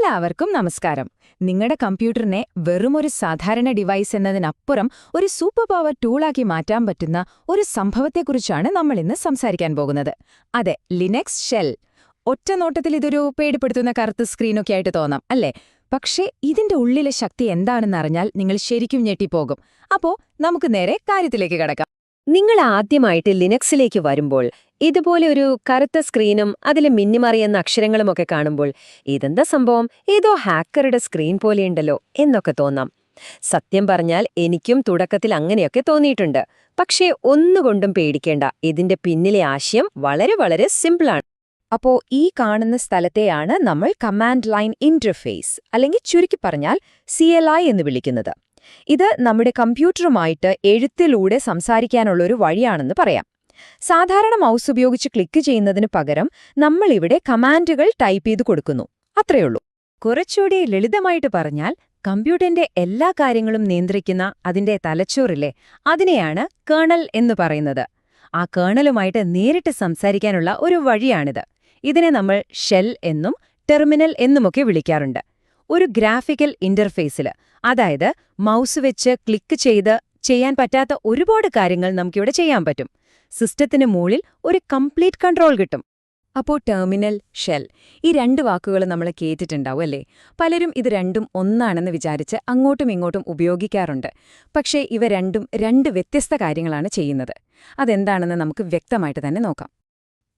എല്ലാവർക്കും നമസ്കാരം. നിങ്ങളുടെ കമ്പ്യൂട്ടറിനെ വെറുമൊരു സാധാരണ ഡിവൈസ് എന്നതിനപ്പുറം ഒരു സൂപ്പർ പവർ ടൂളാക്കി മാറ്റാൻ പറ്റുന്ന ഒരു സംഭവത്തെക്കുറിച്ചാണ് നമ്മളിന്ന് സംസാരിക്കാൻ പോകുന്നത്. അതെ, ലിനക്സ് ഷെൽ. ഒറ്റ നോട്ടത്തിൽ ഇതൊരു പേടിപ്പെടുത്തുന്ന കറുത്ത സ്ക്രീനൊക്കെ ആയിട്ട് തോന്നാം, അല്ലേ? പക്ഷേ ഇതിന്റെ ഉള്ളിലെ ശക്തി എന്താണെന്നറിഞ്ഞാൽ നിങ്ങൾ ശരിക്കും ഞെട്ടിപ്പോകും. അപ്പോ നമുക്ക് നേരെ കാര്യത്തിലേക്ക് കടക്കാം. നിങ്ങൾ ആദ്യമായിട്ട് ലിനക്സിലേക്ക് വരുമ്പോൾ ഇതുപോലെ ഒരു കറുത്ത സ്ക്രീനും അതിലെ മിന്നിമറിയുന്ന അക്ഷരങ്ങളുമൊക്കെ കാണുമ്പോൾ ഇതെന്താ സംഭവം, ഏതോ ഹാക്കറുടെ സ്ക്രീൻ പോലെയുണ്ടല്ലോ എന്നൊക്കെ തോന്നാം. സത്യം പറഞ്ഞാൽ എനിക്കും തുടക്കത്തിൽ അങ്ങനെയൊക്കെ തോന്നിയിട്ടുണ്ട്. പക്ഷേ ഒന്നുകൊണ്ടും പേടിക്കേണ്ട, ഇതിന്റെ പിന്നിലെ ആശയം വളരെ വളരെ സിമ്പിളാണ്. അപ്പോ ഈ കാണുന്ന സ്ഥലത്തെയാണ് നമ്മൾ കമാൻഡ് ലൈൻ ഇന്റർഫേസ്, അല്ലെങ്കിൽ ചുരുക്കി പറഞ്ഞാൽ CLI എന്ന് വിളിക്കുന്നത്. ഇത് നമ്മുടെ കമ്പ്യൂട്ടറുമായിട്ട് എഴുത്തിലൂടെ സംസാരിക്കാനുള്ളൊരു വഴിയാണെന്ന് പറയാം. സാധാരണ മൗസ് ഉപയോഗിച്ച് ക്ലിക്ക് ചെയ്യുന്നതിന് പകരം നമ്മളിവിടെ കമാൻഡുകൾ ടൈപ്പ് ചെയ്ത് കൊടുക്കുന്നു, അത്രയുള്ളൂ. കുറച്ചുകൂടി ലളിതമായിട്ട് പറഞ്ഞാൽ കമ്പ്യൂട്ടറിന്റെ എല്ലാ കാര്യങ്ങളും നിയന്ത്രിക്കുന്ന അതിന്റെ തലച്ചോറില്ലേ, അതിനെയാണ് കേർണൽ എന്ന് പറയുന്നത്. ആ കേർണലുമായിട്ട് നേരിട്ട് സംസാരിക്കാനുള്ള ഒരു വഴിയാണിത്. ഇതിനെ നമ്മൾ ഷെൽ എന്നും ടെർമിനൽ എന്നുമൊക്കെ വിളിക്കാറുണ്ട്. ഒരു ഗ്രാഫിക്കൽ ഇന്റർഫേസിൽ, അതായത് മൗസ് വെച്ച് ക്ലിക്ക് ചെയ്ത് ചെയ്യാൻ പറ്റാത്ത ഒരുപാട് കാര്യങ്ങൾ നമുക്കിവിടെ ചെയ്യാൻ പറ്റും. സിസ്റ്റത്തിന് മുകളിൽ ഒരു കംപ്ലീറ്റ് കൺട്രോൾ കിട്ടും. അപ്പോൾ ടെർമിനൽ, ഷെൽ, ഈ രണ്ട് വാക്കുകൾ നമ്മൾ കേട്ടിട്ടുണ്ടാവും, അല്ലേ? പലരും ഇത് രണ്ടും ഒന്നാണെന്ന് വിചാരിച്ച് അങ്ങോട്ടും ഇങ്ങോട്ടും ഉപയോഗിക്കാറുണ്ട്. പക്ഷേ ഇവ രണ്ടും രണ്ട് വ്യത്യസ്ത കാര്യങ്ങളാണ് ചെയ്യുന്നത്. അതെന്താണെന്ന് നമുക്ക് വ്യക്തമായിട്ട് തന്നെ നോക്കാം.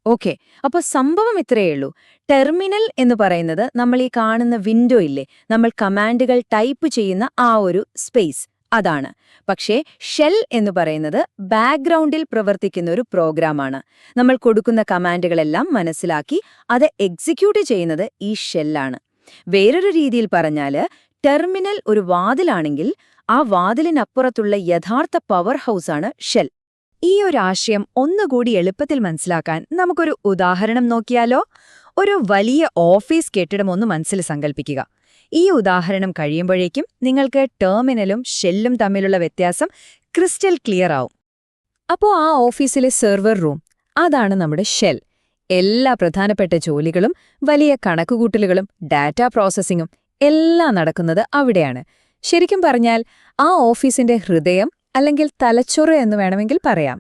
ഓക്കെ, അപ്പോൾ സംഭവം ഇത്രയേയുള്ളൂ. ടെർമിനൽ എന്ന് പറയുന്നത് നമ്മൾ ഈ കാണുന്ന വിൻഡോ ഇല്ലേ, നമ്മൾ കമാൻഡുകൾ ടൈപ്പ് ചെയ്യുന്ന ആ ഒരു സ്പേസ്, അതാണ്. പക്ഷേ ഷെൽ എന്ന് പറയുന്നത് ബാക്ക്ഗ്രൗണ്ടിൽ പ്രവർത്തിക്കുന്ന ഒരു പ്രോഗ്രാമാണ്. നമ്മൾ കൊടുക്കുന്ന കമാൻഡുകളെല്ലാം മനസ്സിലാക്കി അത് എക്സിക്യൂട്ട് ചെയ്യുന്നത് ഈ ഷെല്ലാണ്. വേറൊരു രീതിയിൽ പറഞ്ഞാല്, ടെർമിനൽ ഒരു വാതിലാണെങ്കിൽ ആ വാതിലിനപ്പുറത്തുള്ള യഥാർത്ഥ പവർ ഹൗസാണ് ഷെൽ. ഈ ഒരു ആശയം ഒന്നുകൂടി എളുപ്പത്തിൽ മനസ്സിലാക്കാൻ നമുക്കൊരു ഉദാഹരണം നോക്കിയാലോ? ഒരു വലിയ ഓഫീസ് കെട്ടിടം ഒന്ന് മനസ്സിൽ സങ്കല്പിക്കുക. ഈ ഉദാഹരണം കഴിയുമ്പോഴേക്കും നിങ്ങൾക്ക് ടെർമിനലും ഷെല്ലും തമ്മിലുള്ള വ്യത്യാസം ക്രിസ്റ്റൽ ക്ലിയർ ആവും. അപ്പോൾ ആ ഓഫീസിലെ സെർവർ റൂം, അതാണ് നമ്മുടെ ഷെൽ. എല്ലാ പ്രധാനപ്പെട്ട ജോലികളും വലിയ കണക്കുകൂട്ടലുകളും ഡാറ്റ പ്രോസസ്സിങ്ങും എല്ലാം നടക്കുന്നത് അവിടെയാണ്. ശരിക്കും പറഞ്ഞാൽ ആ ഓഫീസിന്റെ ഹൃദയം അല്ലെങ്കിൽ തലച്ചോറ് എന്ന് വേണമെങ്കിൽ പറയാം.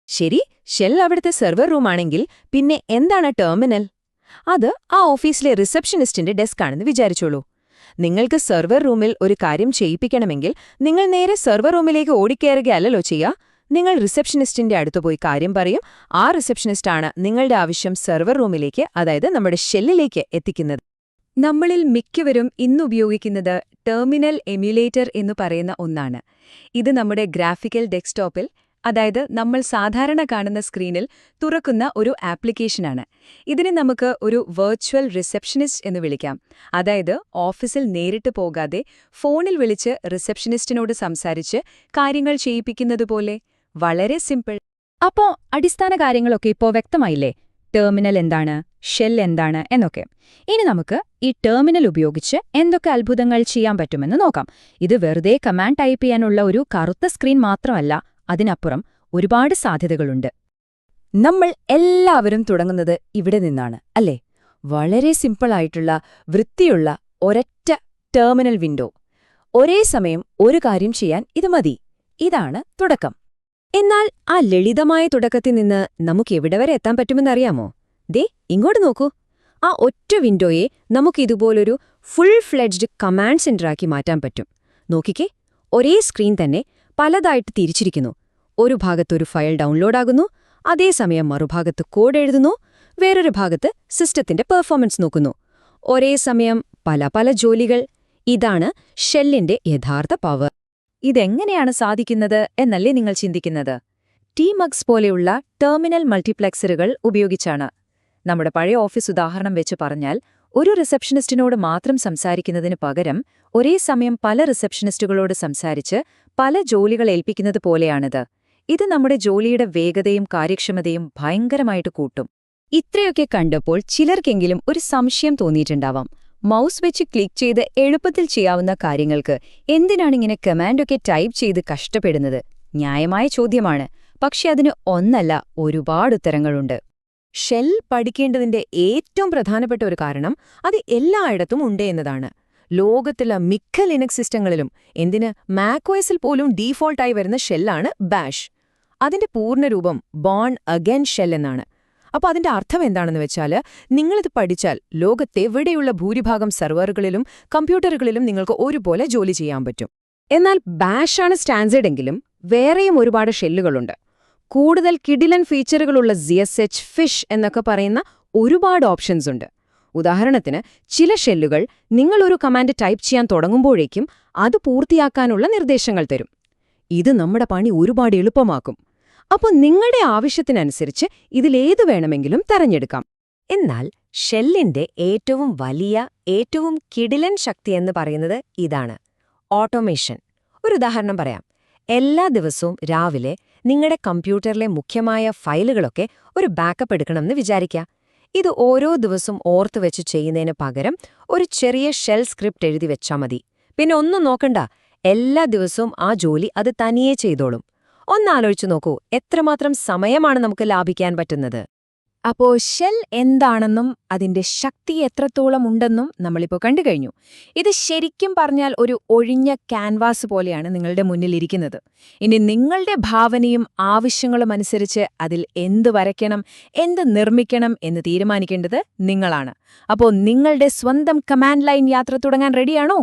ശരി, ഷെൽ അവിടുത്തെ സെർവർ റൂമാണെങ്കിൽ പിന്നെ എന്താണ് ടെർമിനൽ? അത് ആ ഓഫീസിലെ റിസപ്ഷനിസ്റ്റിന്റെ ഡെസ്ക് ആണെന്ന് വിചാരിച്ചോളൂ. നിങ്ങൾക്ക് സെർവർ റൂമിൽ ഒരു കാര്യം ചെയ്യിപ്പിക്കണമെങ്കിൽ നിങ്ങൾ നേരെ സെർവർ റൂമിലേക്ക് ഓടിക്കയറുകയല്ലോ ചെയ്യുക. നിങ്ങൾ റിസപ്ഷനിസ്റ്റിന്റെ അടുത്ത് പോയി കാര്യം പറയും. ആ റിസപ്ഷനിസ്റ്റാണ് നിങ്ങളുടെ ആവശ്യം സെർവർ റൂമിലേക്ക്, അതായത് നമ്മുടെ ഷെല്ലിലേക്ക് എത്തിക്കുന്നത്. നമ്മളിൽ മിക്കവരും ഇന്നുപയോഗിക്കുന്നത് ടെർമിനൽ എമ്യുലേറ്റർ എന്നു പറയുന്ന ഒന്നാണ്. ഇത് നമ്മുടെ ഗ്രാഫിക്കൽ ഡെസ്ക്ടോപ്പിൽ, അതായത് നമ്മൾ സാധാരണ കാണുന്ന സ്ക്രീനിൽ തുറക്കുന്ന ഒരു ആപ്ലിക്കേഷനാണ്. ഇതിനെ നമുക്ക് ഒരു വെർച്വൽ റിസപ്ഷനിസ്റ്റ് എന്ന് വിളിക്കാം. അതായത് ഓഫീസിൽ നേരിട്ട് പോകാതെ ഫോണിൽ വിളിച്ച് റിസപ്ഷനിസ്റ്റിനോട് സംസാരിച്ച് കാര്യങ്ങൾ ചെയ്യിപ്പിക്കുന്നതുപോലെ. വളരെ സിമ്പിൾ. അപ്പോ അടിസ്ഥാന കാര്യങ്ങളൊക്കെ ഇപ്പോൾ വ്യക്തമായില്ലേ? ടെർമിനൽ എന്താണ്, ഷെൽ എന്താണ് എന്നൊക്കെ. ഇനി നമുക്ക് ഈ ടെർമിനൽ ഉപയോഗിച്ച് എന്തൊക്കെ അത്ഭുതങ്ങൾ ചെയ്യാൻ പറ്റുമെന്ന് നോക്കാം. ഇത് വെറുതെ കമാൻഡ് ടൈപ്പ് ചെയ്യാനുള്ള ഒരു കറുത്ത സ്ക്രീൻ മാത്രമല്ല, അതിനപ്പുറം ഒരുപാട് സാധ്യതകളുണ്ട്. നമ്മൾ എല്ലാവരും തുടങ്ങുന്നത് ഇവിടെ നിന്നാണ്, അല്ലേ? വളരെ സിമ്പിളായിട്ടുള്ള വൃത്തിയുള്ള ഒരൊറ്റ ടെർമിനൽ വിൻഡോ. ഒരേ സമയം ഒരു കാര്യം ചെയ്യാൻ ഇത് മതി. ഇതാണ് തുടക്കം. എന്നാൽ ആ ലളിതമായ തുടക്കത്തിൽ നിന്ന് നമുക്ക് എവിടെ വരെ എത്താൻ പറ്റുമെന്നറിയാമോ? ദേ ഇങ്ങോട്ട് നോക്കൂ. ആ ഒറ്റ വിൻഡോയെ നമുക്കിതുപോലൊരു ഫുൾ ഫ്ലെഡ്ജ്ഡ് കമാൻഡ് സെന്ററാക്കി മാറ്റാൻ പറ്റും. നോക്കിക്കേ, ഒരേ സ്ക്രീൻ തന്നെ പലതായിട്ട് തിരിച്ചിരിക്കുന്നു. ഒരു ഭാഗത്തൊരു ഫയൽ ഡൗൺലോഡാകുന്നു, അതേസമയം മറുഭാഗത്ത് കോഡ് എഴുതുന്നു, വേറൊരു ഭാഗത്ത് സിസ്റ്റത്തിന്റെ പെർഫോമൻസ് നോക്കുന്നു. ഒരേ സമയം പല പല ജോലികൾ. ഇതാണ് ഷെല്ലിന്റെ യഥാർത്ഥ പവർ. ഇതെങ്ങനെയാണ് സാധിക്കുന്നത് എന്നല്ലേ നിങ്ങൾ ചിന്തിക്കുന്നത്? ടിമക്സ് പോലെയുള്ള ടെർമിനൽ മൾട്ടിപ്ലെക്സറുകൾ ഉപയോഗിച്ചാണ്. നമ്മുടെ പഴയ ഓഫീസ് ഉദാഹരണം വെച്ച് പറഞ്ഞാൽ, ഒരു റിസപ്ഷനിസ്റ്റിനോട് മാത്രം സംസാരിക്കുന്നതിന് പകരം ഒരേ സമയം പല റിസപ്ഷനിസ്റ്റുകളോട് സംസാരിച്ച് പല ജോലികൾ ഏൽപ്പിക്കുന്നത് പോലെയാണിത്. ഇത് നമ്മുടെ ജോലിയുടെ വേഗതയും കാര്യക്ഷമതയും ഭയങ്കരമായിട്ട് കൂട്ടും. ഇത്രയൊക്കെ കണ്ടപ്പോൾ ചിലർക്കെങ്കിലും ഒരു സംശയം തോന്നിയിട്ടുണ്ടാവാം. മൗസ് വെച്ച് ക്ലിക്ക് ചെയ്ത് എളുപ്പത്തിൽ ചെയ്യാവുന്ന കാര്യങ്ങൾക്ക് എന്തിനാണിങ്ങനെ കമാൻഡൊക്കെ ടൈപ്പ് ചെയ്ത് കഷ്ടപ്പെടുന്നത്? ന്യായമായ ചോദ്യമാണ്. പക്ഷെ അതിന് ഒന്നല്ല, ഒരുപാട് ഉത്തരങ്ങളുണ്ട്. ഷെൽ പഠിക്കേണ്ടതിന്റെ ഏറ്റവും പ്രധാനപ്പെട്ട ഒരു കാരണം അത് എല്ലായിടത്തും ഉണ്ട് എന്നതാണ്. ലോകത്തിലെ മിക്ക ലിനക്സ് സിസ്റ്റങ്ങളിലും, എന്തിന് മാക്OSൽ പോലും ഡീഫോൾട്ടായി വരുന്ന ഷെല്ലാണ് ബാഷ്. അതിന്റെ പൂർണ്ണരൂപം ബോൺ അഗൈൻ ഷെൽ എന്നാണ്. അപ്പോൾ അതിന്റെ അർത്ഥം എന്താണെന്ന് വെച്ചാൽ, നിങ്ങളിത് പഠിച്ചാൽ ലോകത്തെവിടെയുള്ള ഭൂരിഭാഗം സെർവറുകളിലും കമ്പ്യൂട്ടറുകളിലും നിങ്ങൾക്ക് ഒരുപോലെ ജോലി ചെയ്യാൻ പറ്റും. എന്നാൽ ബാഷാണ് സ്റ്റാൻഡേർഡ് എങ്കിലും വേറെയും ഒരുപാട് ഷെല്ലുകളുണ്ട്. കൂടുതൽ കിടിലൻ ഫീച്ചറുകളുള്ള ZSH, ഫിഷ് എന്നൊക്കെ പറയുന്ന ഒരുപാട് ഓപ്ഷൻസ് ഉണ്ട്. ഉദാഹരണത്തിന്, ചില ഷെല്ലുകൾ നിങ്ങളൊരു കമാൻഡ് ടൈപ്പ് ചെയ്യാൻ തുടങ്ങുമ്പോഴേക്കും അത് പൂർത്തിയാക്കാനുള്ള നിർദ്ദേശങ്ങൾ തരും. ഇത് നമ്മുടെ പണി ഒരുപാട് എളുപ്പമാക്കും. അപ്പോൾ നിങ്ങളുടെ ആവശ്യത്തിനനുസരിച്ച് ഇതിലേത് വേണമെങ്കിലും തെരഞ്ഞെടുക്കാം. എന്നാൽ ഷെല്ലിന്റെ ഏറ്റവും വലിയ, ഏറ്റവും കിടിലൻ ശക്തി എന്ന് പറയുന്നത് ഇതാണ്: ഓട്ടോമേഷൻ. ഒരു ഉദാഹരണം പറയാം. എല്ലാ ദിവസവും രാവിലെ നിങ്ങളുടെ കമ്പ്യൂട്ടറിലെ മുഖ്യമായ ഫയലുകളൊക്കെ ഒരു ബാക്കപ്പ് എടുക്കണമെന്ന് വിചാരിക്കുക. ഇത് ഓരോ ദിവസവും ഓർത്തുവെച്ച് ചെയ്യുന്നതിന് പകരം ഒരു ചെറിയ ഷെൽ സ്ക്രിപ്റ്റ് എഴുതി വെച്ചാൽ മതി. പിന്നെ ഒന്നും നോക്കണ്ട, എല്ലാ ദിവസവും ആ ജോലി അത് തനിയെ ചെയ്തോളും. ഒന്നാലോചിച്ചു നോക്കൂ, എത്രമാത്രം സമയമാണ് നമുക്ക് ലാഭിക്കാൻ പറ്റുന്നത്. അപ്പോ ഷെൽ എന്താണെന്നും അതിന്റെ ശക്തി എത്രത്തോളം ഉണ്ടെന്നും നമ്മളിപ്പോൾ കണ്ടുകഴിഞ്ഞു. ഇത് ശരിക്കും പറഞ്ഞാൽ ഒരു ഒഴിഞ്ഞ ക്യാൻവാസ് പോലെയാണ് നിങ്ങളുടെ മുന്നിലിരിക്കുന്നത്. ഇനി നിങ്ങളുടെ ഭാവനയും ആവശ്യങ്ങളും അനുസരിച്ച് അതിൽ എന്ത് വരയ്ക്കണം, എന്ത് നിർമ്മിക്കണം എന്ന് തീരുമാനിക്കേണ്ടത് നിങ്ങളാണ്. അപ്പോൾ നിങ്ങളുടെ സ്വന്തം കമാൻഡ് ലൈൻ യാത്ര തുടങ്ങാൻ റെഡിയാണോ?